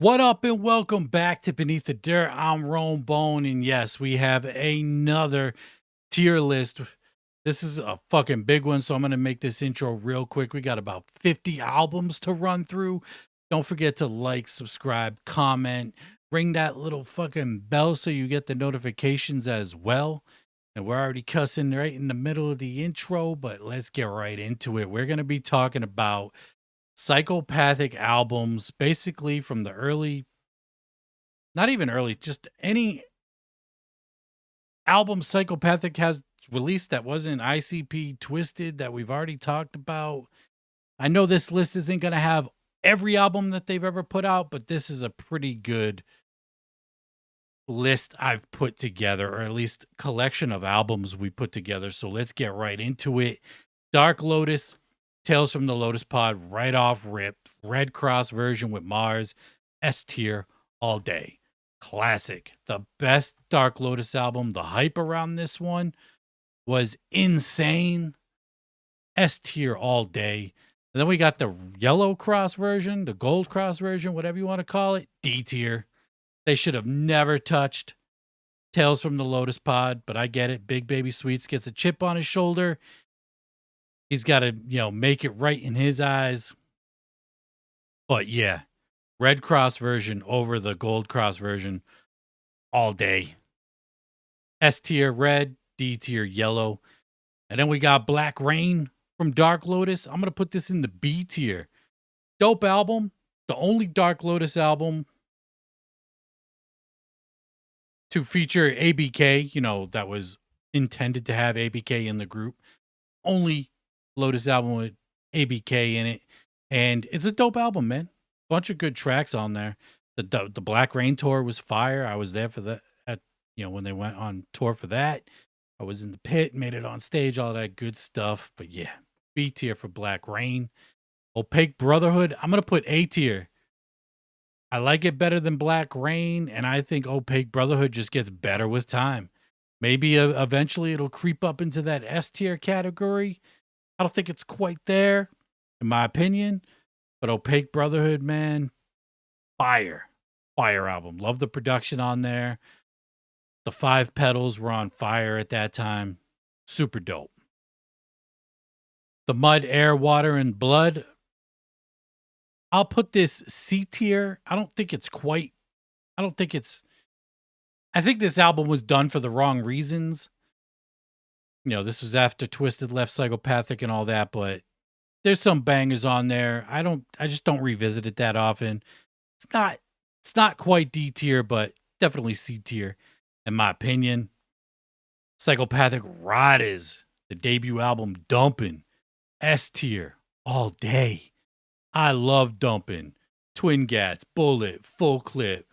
What up and welcome back to Beneath the Dirt. I'm Rome Bone, and yes, we have another tier list. This is a fucking big one, so I'm gonna make this intro real quick. We got about 50 albums to run through. Don't forget to like, subscribe, comment, ring that little fucking bell so you get the notifications as well. And we're already cussing right in the middle of the intro, but let's get right into it. We're gonna be talking about psychopathic albums, basically from the early, not even early, just any album Psychopathic has released that wasn't ICP Twisted that we've already talked about. I know this list isn't going to have every album that they've ever put out, but this is a pretty good list I've put together, or at least collection of albums we put together. So let's get right into it. Dark Lotus, Tales from the Lotus Pod, right off rip, Red Cross version with Mars, S tier all day. Classic. The best Dark Lotus album. The hype around this one was insane. S tier all day. And then we got the Yellow Cross version, the Gold Cross version, whatever you want to call it, D tier. They should have never touched Tales from the Lotus Pod, but I get it. Big Baby Sweets gets a chip on his shoulder. He's got to, make it right in his eyes. But yeah, Red Cross version over the Gold Cross version all day. S tier red, D tier yellow. And then we got Black Rain from Dark Lotus. I'm going to put this in the B tier. Dope album. The only Dark Lotus album to feature ABK, that was intended to have ABK in the group. Only Lotus album with ABK in it. And it's a dope album, man. Bunch of good tracks on there. The Black Rain tour was fire. I was there for that when they went on tour for that. I was in the pit, made it on stage, all that good stuff. But yeah, B tier for Black Rain. Opaque Brotherhood, I'm gonna put A tier. I like it better than Black Rain, and I think Opaque Brotherhood just gets better with time. Maybe eventually it'll creep up into that S tier category. I don't think it's quite there, in my opinion. But Opaque Brotherhood, man, fire album. Love the production on there. The 5 pedals were on fire at that time. Super dope. The Mud, Air, Water, and Blood, I'll put this C tier. I think this album was done for the wrong reasons. This was after Twisted left Psychopathic and all that, but there's some bangers on there. I just don't revisit it that often. It's not quite D tier, but definitely C tier, in my opinion. Psychopathic Rydas, the debut album Dumpin, S tier all day. I love Dumpin. Twin Gats, Bullet, Full Clip,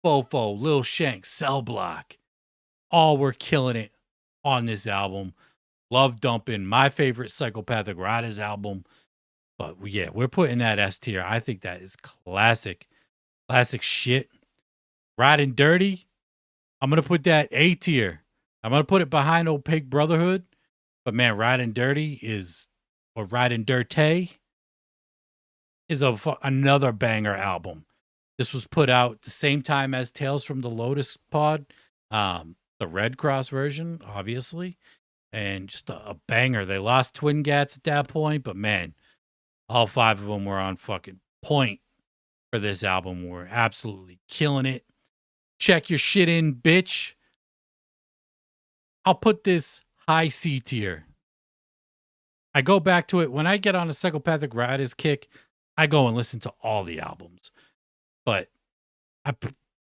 Fofo, Lil Shank, Cell Block. All were killing it on this album. Love Dumpin. My favorite Psychopathic Rydas album. But yeah, we're putting that S tier. I think that is classic. Classic shit. Riding Dirty, I'm going to put that A tier. I'm going to put it behind Opaque Brotherhood. But man, Riding Dirty or Riding Dirtay is another banger album. This was put out the same time as Tales from the Lotus Pod, the Red Cross version, obviously, and just a banger. They lost Twin Gats at that point, but man, all 5 of them were on fucking point for this album. We're absolutely killing it. Check your shit in, bitch. I'll put this high C tier. I go back to it when I get on a Psychopathic Rydas kick. I go and listen to all the albums, but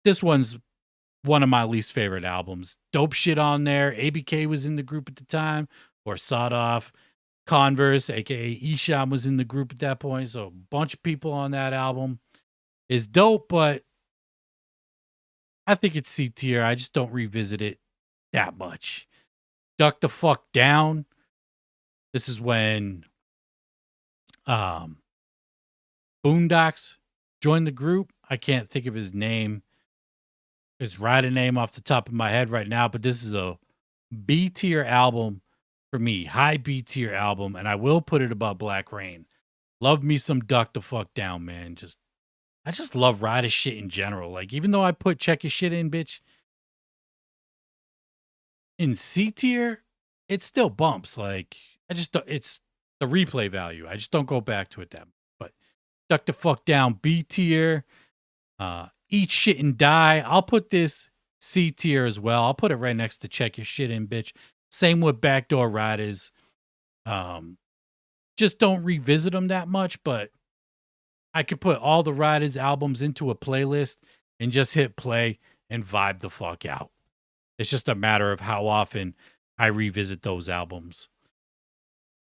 this one's one of my least favorite albums. Dope shit on there. ABK was in the group at the time, or sawed off. Converse, aka Esham, was in the group at that point. So a bunch of people on that album is dope, but I think it's C tier. I just don't revisit it that much. Duck the Fuck Down. This is when Boondocks joined the group. I can't think of his name. It's Ryden name off the top of my head right now, but this is a B tier album for me. High B tier album, and I will put it above Black Rain. Love me some Duck the Fuck Down, man. Just I just love rydas shit in general. Like, even though I put check your shit in, bitch, in C tier, it still bumps. Like, I just don't, it's the replay value. I just don't go back to it that much. But duck the fuck down, B tier. Eat shit and die. I'll put this C tier as well. I'll put it right next to check your shit in, bitch. Same with backdoor rydas. Just don't revisit them that much, but I could put all the rydas albums into a playlist and just hit play and vibe the fuck out. It's just a matter of how often I revisit those albums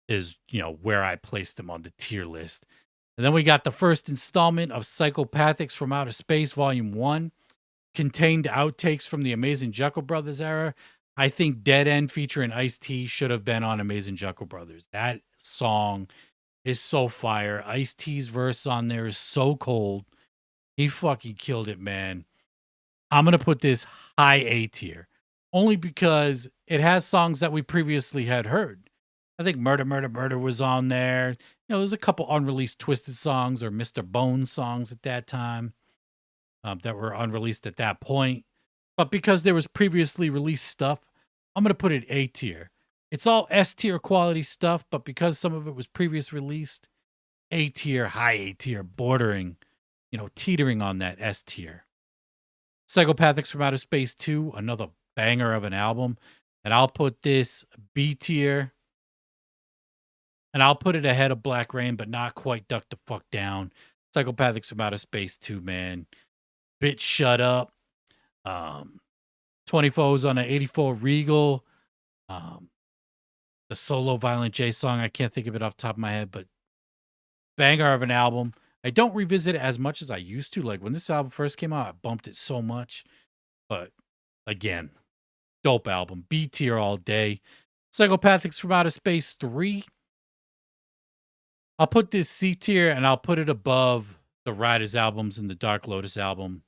is, where I place them on the tier list. And then we got the first installment of Psychopathics from Outer Space, Volume 1. Contained outtakes from the Amazing Jekyll Brothers era. I think Dead End featuring Ice-T should have been on Amazing Jekyll Brothers. That song is so fire. Ice-T's verse on there is so cold. He fucking killed it, man. I'm going to put this high A tier. Only because it has songs that we previously had heard. I think Murder, Murder, Murder was on there. There's a couple unreleased Twisted songs or Mr. Bones songs at that time that were unreleased at that point. But because there was previously released stuff, I'm going to put it A tier. It's all S tier quality stuff, but because some of it was previous released, A tier, high A tier, bordering, teetering on that S tier. Psychopathics from Outer Space 2, another banger of an album. And I'll put this B tier. And I'll put it ahead of Black Rain, but not quite Duck the Fuck Down. Psychopathics from Outer Space 2, man. Bitch, shut up. 24's on an 84 Regal. The solo Violent J song, I can't think of it off the top of my head, but banger of an album. I don't revisit it as much as I used to. Like when this album first came out, I bumped it so much. But again, dope album. B tier all day. Psychopathics from Outer Space 3. I'll put this C tier and I'll put it above the Rydas albums and the Dark Lotus album.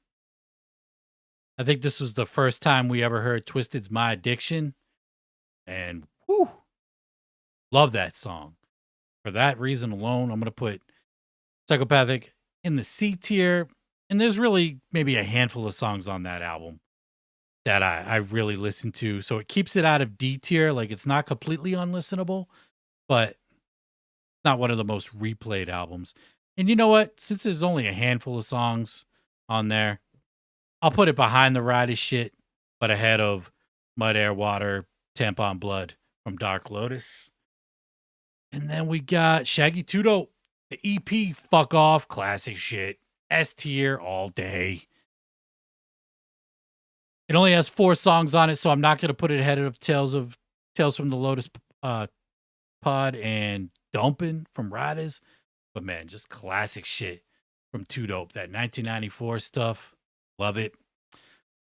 I think this was the first time we ever heard Twisted's My Addiction. And whew, love that song. For that reason alone, I'm going to put Psychopathic in the C tier. And there's really maybe a handful of songs on that album that I really listen to. So it keeps it out of D tier. Like it's not completely unlistenable, but not one of the most replayed albums. And you know what? Since there's only a handful of songs on there, I'll put it behind the Rydas shit, but ahead of Mud, Air, Water, Tampon Blood from Dark Lotus. And then we got Shaggy 2 Dope, the EP, Fuck Off, classic shit. S tier all day. It only has 4 songs on it, so I'm not going to put it ahead of Tales from the Lotus Pod and Dumpin from Rydas. But man, just classic shit from 2 Dope. That 1994 stuff. Love it.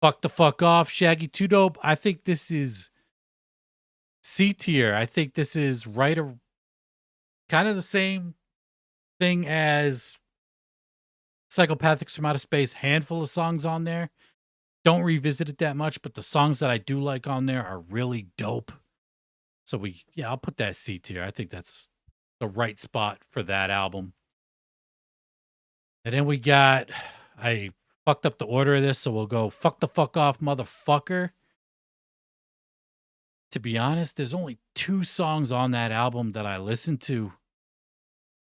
Fuck the Fuck Off, Shaggy 2 Dope. I think this is C tier. I think this is kind of the same thing as Psychopathics from Outer Space. Handful of songs on there. Don't revisit it that much, but the songs that I do like on there are really dope. So I'll put that C tier. I think that's the right spot for that album. And then we got, I fucked up the order of this, so we'll go Fuck the Fuck Off, Motherfucker. To be honest, there's only 2 songs on that album that I listened to.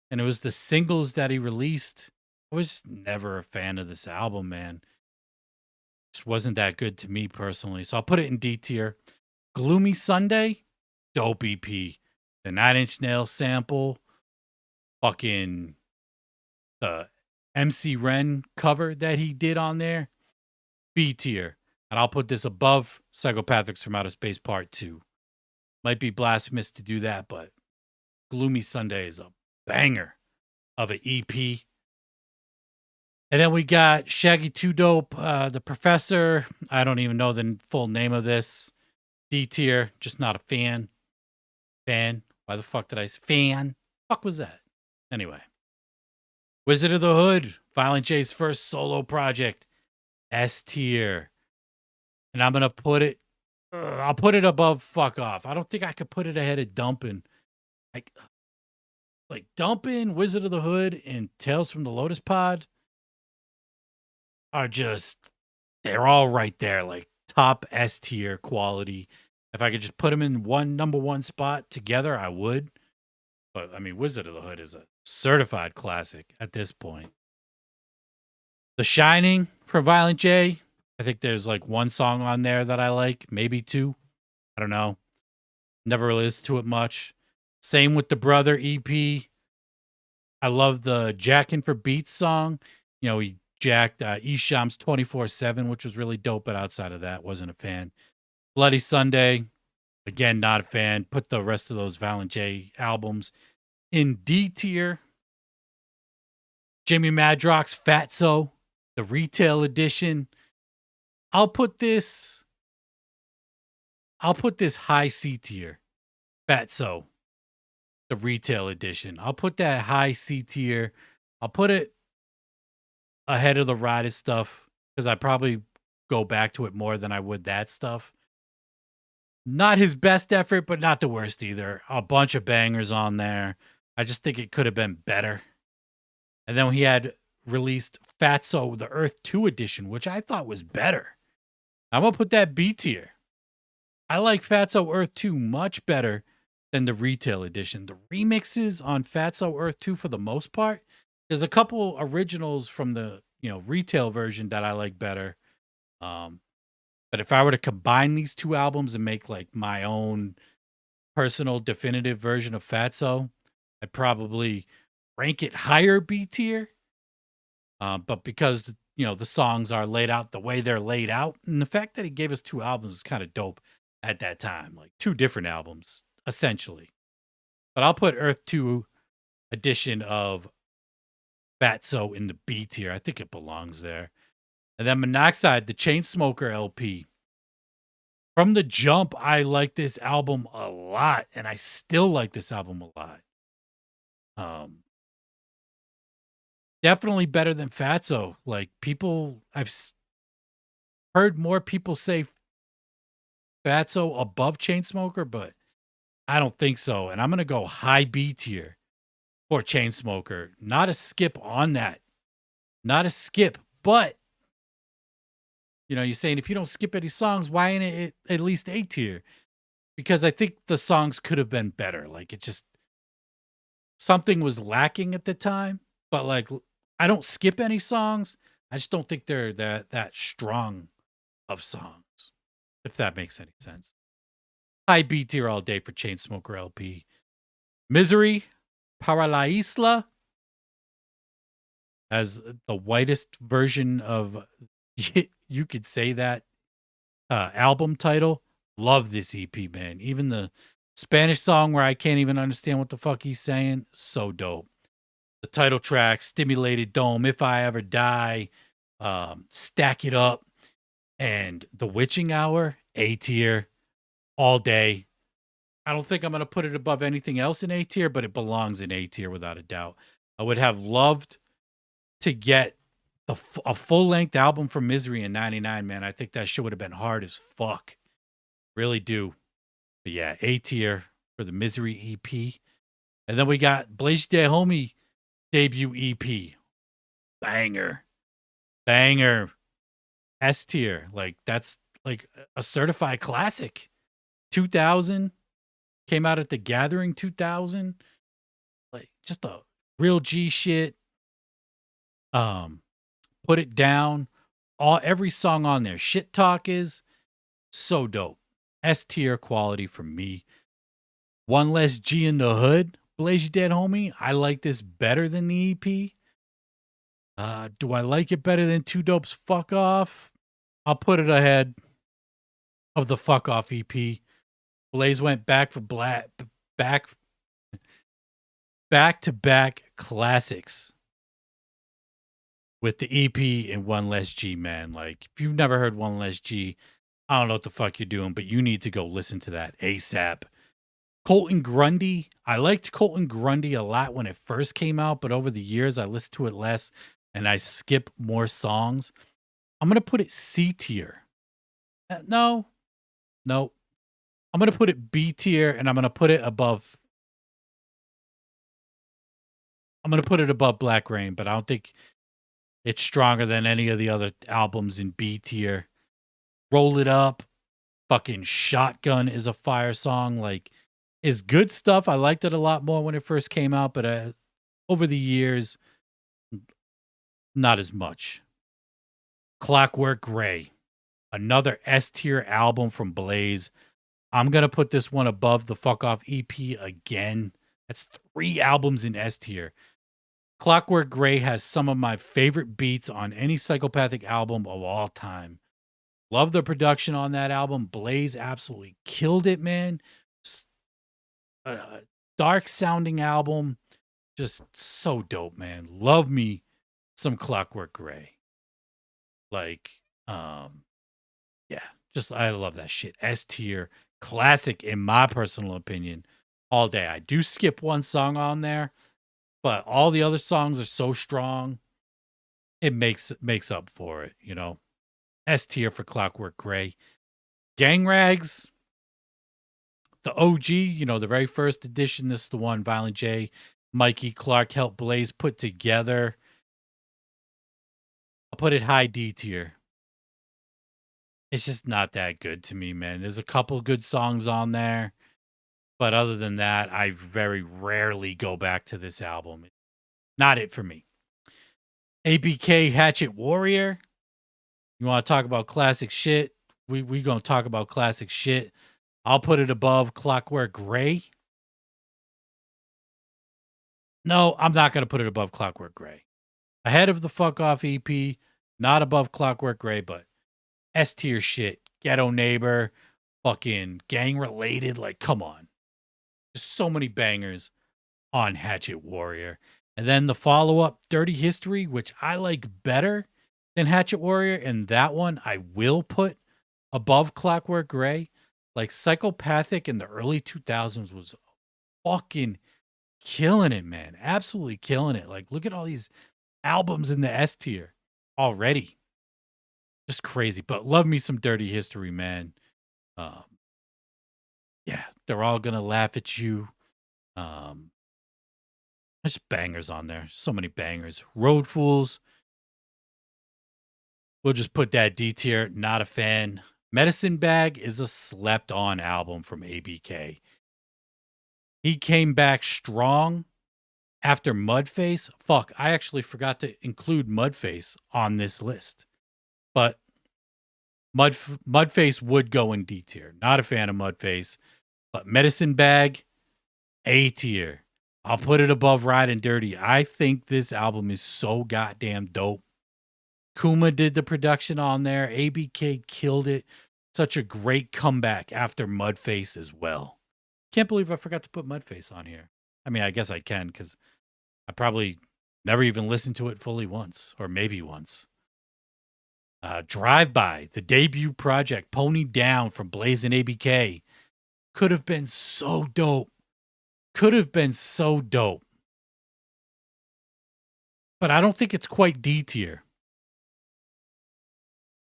And it was the singles that he released. I was just never a fan of this album, man. Just wasn't that good to me personally. So I'll put it in D tier. Gloomy Sunday, dope EP. The 9 Inch Nails sample. Fucking the MC Ren cover that he did on there. B tier. And I'll put this above Psychopathics from Outer Space Part 2. Might be blasphemous to do that, but Gloomy Sunday is a banger of an EP. And then we got Shaggy 2 Dope, The Professor. I don't even know the full name of this. D tier, just not a fan. Fan? Why the fuck did I say fan? Fuck was that? Anyway. Wizard of the Hood, Violent J's first solo project. S tier. And I'm going to put it, I'll put it above Fuck Off. I don't think I could put it ahead of Dumpin. Like Dumpin, Wizard of the Hood, and Tales from the Lotus Pod. are just, they're all right there, like top S tier quality. If I could just put them in one number one spot together, I would. But I mean, Wizard of the Hood is a certified classic at this point. The Shining for Violent J. I think there's like one song on there that I like, maybe two. I don't know. Never really listened to it much. Same with the Brother EP. I love the Jackin' for Beats song. You know, he jacked Esham's 24/7, which was really dope, but outside of that, wasn't a fan. Bloody Sunday, again, not a fan. Put the rest of those Violent J albums in D tier. Jimmy Madrox, Phatso, the retail edition. I'll put this high C tier. Phatso, the retail edition. I'll put that high C tier. I'll put it ahead of the rydas stuff because I probably go back to it more than I would that stuff. Not his best effort, but not the worst either. A bunch of bangers on there. I just think it could have been better. And then he had released Phatso, the Earth 2 edition, which I thought was better. I'm going to put that B tier. I like Phatso Earth 2 much better than the retail edition. The remixes on Phatso Earth 2 for the most part, there's a couple originals from the, retail version that I like better. But if I were to combine these two albums and make like my own personal definitive version of Phatso, I'd probably rank it higher B tier. But because the songs are laid out the way they're laid out, and the fact that he gave us two albums is kind of dope at that time, like two different albums essentially. But I'll put Earth 2 edition of Phatso in the B tier. I think it belongs there. And then Monoxide, the Chainsmoker LP. From the jump, I like this album a lot, and I still like this album a lot. Definitely better than Phatso. Like heard more people say Phatso above Chainsmoker, but I don't think so. And I'm gonna go high B tier for Chainsmoker. Not a skip on that. Not a skip, but you're saying if you don't skip any songs, why ain't it at least A tier? Because I think the songs could have been better. Like it just something was lacking at the time. But like I don't skip any songs. I just don't think they're that strong of songs. If that makes any sense. High B tier all day for Chainsmoker LP. Myzery, Para la Isla, as the whitest version of you could say that album title. Love this EP, man. Even the Spanish song where I can't even understand what the fuck he's saying, so dope. The title track, Stimulated Dome, If I Ever Die, Stack It Up, and The Witching Hour, A tier, all day. I don't think I'm going to put it above anything else in A tier, but it belongs in A tier without a doubt. I would have loved to get a full-length album from Myzery in 99, man. I think that shit would have been hard as fuck. Really do. But yeah, A tier for the Myzery EP. And then we got Blaze Day Homie debut EP. Banger. S tier. Like, that's like a certified classic. 2000. Came out at the Gathering 2000. Like, just a real G shit. Put It Down. Every song on there. Shit Talk is so dope. S tier quality from me. One Less G in the Hood. Blaze You Dead Homie. I like this better than the EP. Do I like it better than Two Dopes Fuck Off? I'll put it ahead of the Fuck Off EP. Blaze went back for back to back classics with the EP and One Less G, man. Like, if you've never heard One Less G, I don't know what the fuck you're doing, but you need to go listen to that ASAP. Colton Grundy. I liked Colton Grundy a lot when it first came out, but over the years, I listened to it less and I skip more songs. I'm going to put it C tier. No. I'm going to put it B tier and I'm going to put it above Black Rain, but I don't think It's stronger than any of the other albums in B tier. Roll It Up, fucking Shotgun is a fire song. Like, is good stuff. I liked it a lot more when it first came out, but over the years, not as much. Clockwork Gray, another S tier album from Blaze. I'm going to put this one above the Fuck Off EP again. That's 3 albums in S tier. Clockwork Gray has some of my favorite beats on any psychopathic album of all time. Love the production on that album. Blaze absolutely killed it, man. Dark sounding album. Just so dope, man. Love me some Clockwork Gray. Like, yeah, just I love that shit. S tier, classic in my personal opinion, all day. I do skip one song on there, but all the other songs are so strong, it makes up for it, you know. S tier for Clockwork Gray. Gang Rags, the OG, you know, the very first edition. This is the one Violent J, Mikey Clark helped Blaze put together. I'll put it high D tier. It's just not that good to me, man. There's a couple good songs on there, but other than that, I very rarely go back to this album. Not it for me. ABK Hatchet Warrior. You want to talk about classic shit? We gonna talk about classic shit. I'll put it above Clockwork Gray. No, I'm not gonna put it above Clockwork Gray. Ahead of the Fuck Off EP, not above Clockwork Gray, but S tier shit. Ghetto Neighbor, fucking gang related. Like, come on. There's so many bangers on Hatchet Warrior. And then the follow-up, Dirty History, which I like better than Hatchet Warrior. And that one I will put above Clockwork Gray. Like, Psychopathic in the early 2000s was fucking killing it, man. Absolutely killing it. Like, look at all these albums in the S tier already. Just crazy. But love me some Dirty History, man. Yeah, they're all gonna laugh at you. There's bangers on there. So many bangers. Road Fools. We'll just put that D tier. Not a fan. Medicine Bag is a slept on album from ABK. He came back strong after Mudface. Fuck, I actually forgot to include Mudface on this list. But Mudface would go in D tier. Not a fan of Mudface. But Medicine Bag, A tier. I'll put it above Ride and Dirty. I think this album is so goddamn dope. Kuma did the production on there. ABK killed it. Such a great comeback after Mudface as well. Can't believe I forgot to put Mudface on here. I mean, I guess I can because I probably never even listened to it fully once, or maybe once. Drive By, the debut project, Pony Down from Blaze and ABK. Could have been so dope. Could have been so dope. But I don't think it's quite D tier.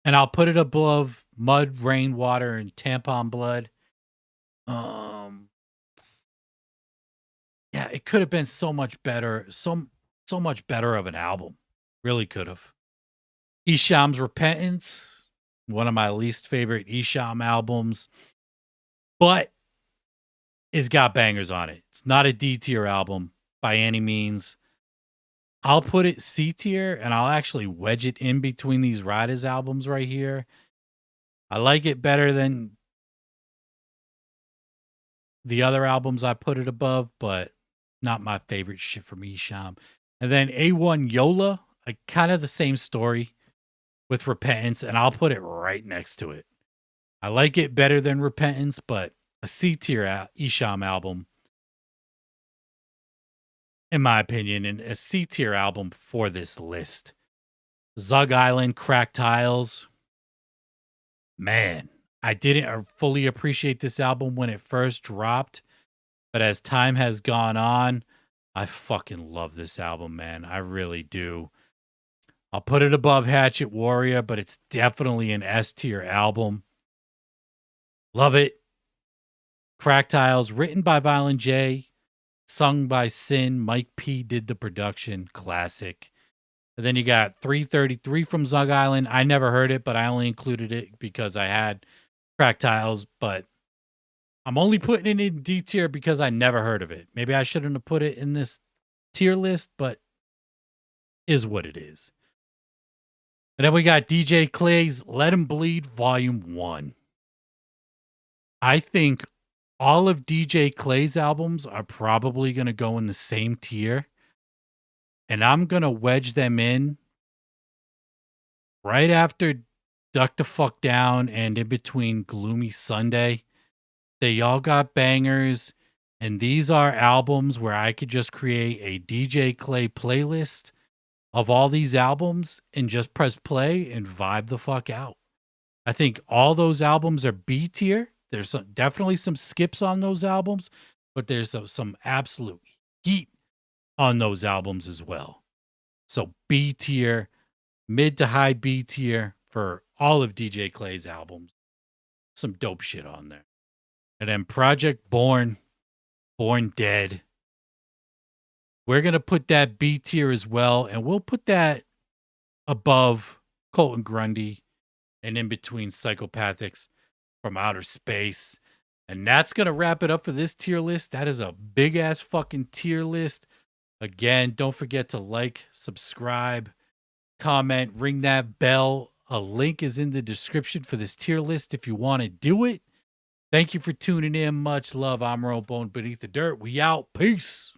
And I'll put it above Mud, Rainwater, and Tampon Blood. Yeah, it could have been so much better. So much better of an album. Really could have. Esham's Repentance, one of my least favorite Esham albums, but it's got bangers on it. It's not a D tier album by any means. I'll put it C tier, and I'll actually wedge it in between these Rydas albums right here. I like it better than the other albums I put it above, but not my favorite shit from Esham. And then A1 Yola, like kind of the same story with Repentance, and I'll put it right next to it. I like it better than Repentance, but a C tier Esham album, in my opinion, and a C tier album for this list. Zug Island, Cracked Tiles. Man, I didn't fully appreciate this album when it first dropped, but as time has gone on, I fucking love this album, man. I really do. I'll put it above Hatchet Warrior, but it's definitely an S tier album. Love it. Cracked Tiles, written by Violent J, sung by Sin. Mike P did the production. Classic. And then you got 333 from Zug Island. I never heard it, but I only included it because I had cracked tiles. But I'm only putting it in D tier because I never heard of it. Maybe I shouldn't have put it in this tier list, but is what it is. And then we got DJ Clay's Let 'Em Bleed Volume 1. I think all of DJ Clay's albums are probably going to go in the same tier. And I'm going to wedge them in right after Duck the Fuck Down and in between Gloomy Sunday. They all got bangers. And these are albums where I could just create a DJ Clay playlist of all these albums and just press play and vibe the fuck out. I think all those albums are B tier. There's definitely some skips on those albums, but there's some absolute heat on those albums as well. So B tier, mid to high B tier for all of DJ Clay's albums. Some dope shit on there. And then Project Born Dead. We're going to put that B tier as well, and we'll put that above Colton Grundy and in between Psychopathics from Outer Space. And that's going to wrap it up for this tier list. That is a big ass fucking tier list. Again, don't forget to like, subscribe, comment, ring that bell. A link is in the description for this tier list if you want to do it. Thank you for tuning in. Much love. I'm Bone Beneath the Dirt. We out. Peace.